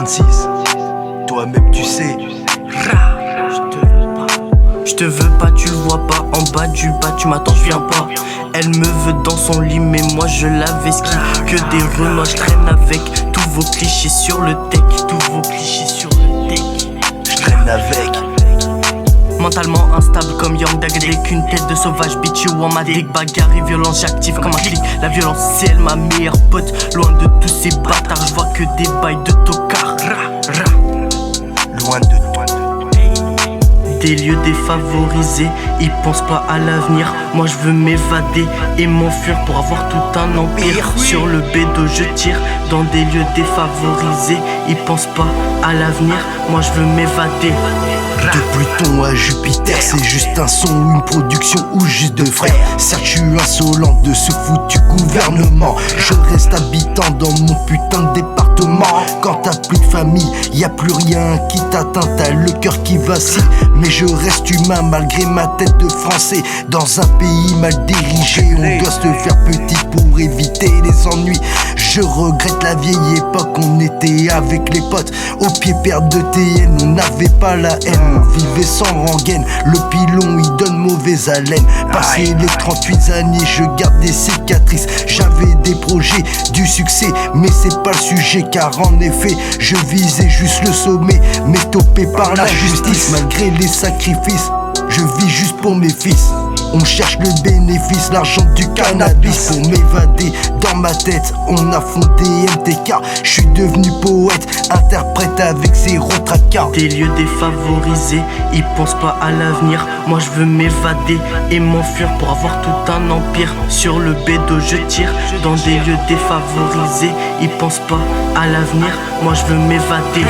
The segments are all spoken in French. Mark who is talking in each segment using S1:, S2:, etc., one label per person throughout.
S1: 26. Toi-même tu sais.
S2: Je te veux pas, tu le vois pas. En bas du bas, tu m'attends, je viens pas. Elle me veut dans son lit, mais moi je l'avais ski. Que des renois, je traîne avec tous vos clichés sur le deck. Tous vos clichés sur le deck.
S1: Je traîne avec.
S2: Mentalement instable comme Young Dag, dès qu'une tête de sauvage bitch ou en ma dick. Bagarre et violence, j'active comme un clic. La violence c'est elle ma meilleure pote. Loin de tous ces bâtards, je vois que des bails de tocard.
S1: Loin de toi.
S2: Des lieux défavorisés, ils pensent pas à l'avenir. Moi je veux m'évader et m'enfuir pour avoir tout un empire. Sur le bédo je tire dans des lieux défavorisés. Ils pensent pas à l'avenir, moi je veux m'évader.
S1: De Pluton à Jupiter, c'est juste un son ou une production ou juste de frères. Certes, je suis insolent de ce foutu gouvernement. Je reste habitant dans mon putain de département. Quand t'as plus de famille, y a plus rien qui t'atteint. T'as le cœur qui vacille, mais je reste humain malgré ma tête de français. Dans un pays mal dirigé, on doit se faire petit pour éviter les ennuis. Je regrette la vieille époque, on était avec les potes au pied perte de TN, on n'avait pas la haine. On vivait sans rengaine, le pilon il donne mauvaise haleine. Passé les 38 années, je garde des cicatrices. J'avais des projets, du succès, mais c'est pas le sujet. Car en effet, je visais juste le sommet, mais topé par la justice. Malgré les sacrifices, je vis juste pour mes fils. On cherche le bénéfice, l'argent du cannabis. Pour m'évader dans ma tête, on a fondé MTK. Je suis devenu poète, interprète avec zéro tracas.
S2: Des lieux défavorisés, ils pensent pas à l'avenir. Moi je veux m'évader et m'enfuir pour avoir tout un empire. Sur le bédo je tire dans des lieux défavorisés. Ils pensent pas à l'avenir, moi je veux m'évader.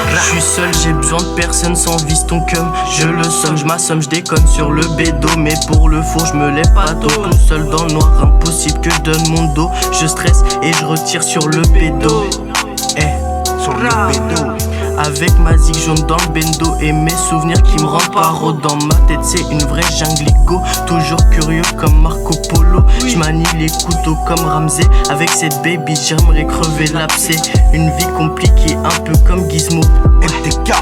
S2: Je suis seul, j'ai besoin de personne sans vis ton cum. Je le somme, je m'assomme, je déconne sur le bédo. Mais pour le four, je me lève pas tôt. Tout seul dans le noir, impossible que je donne mon dos. Je stresse et je retire sur le bédo.
S1: Sur le bédo.
S2: Avec ma zig jaune dans le bendo et mes souvenirs qui me rendent paro. Dans ma tête c'est une vraie jungle, toujours curieux comme Marco Polo. J'manie les couteaux comme Ramsey. Avec cette baby j'aimerais crever l'abcès. Une vie compliquée un peu comme Gizmo.
S1: MTK.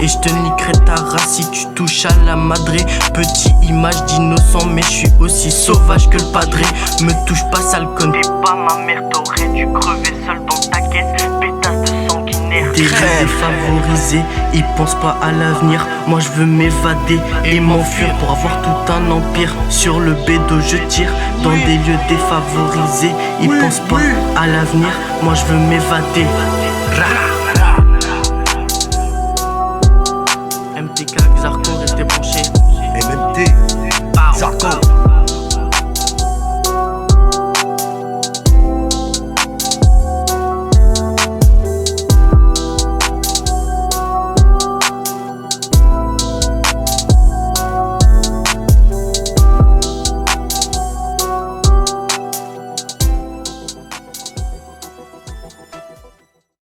S2: Et je te niquerai ta race si tu touches à la madré. Petit image d'innocent mais je suis aussi sauvage que le padré. Me touche pas sale conne. T'es pas ma mère, t'aurais dû crever seul dans ta caisse. Pétasse de sanguinaire. Des lieux défavorisés, ils pensent pas à l'avenir. Moi je veux m'évader et m'enfuir pour avoir tout un empire. Sur le bédo je tire dans des lieux défavorisés. Ils pensent pas à l'avenir, moi je veux m'évader.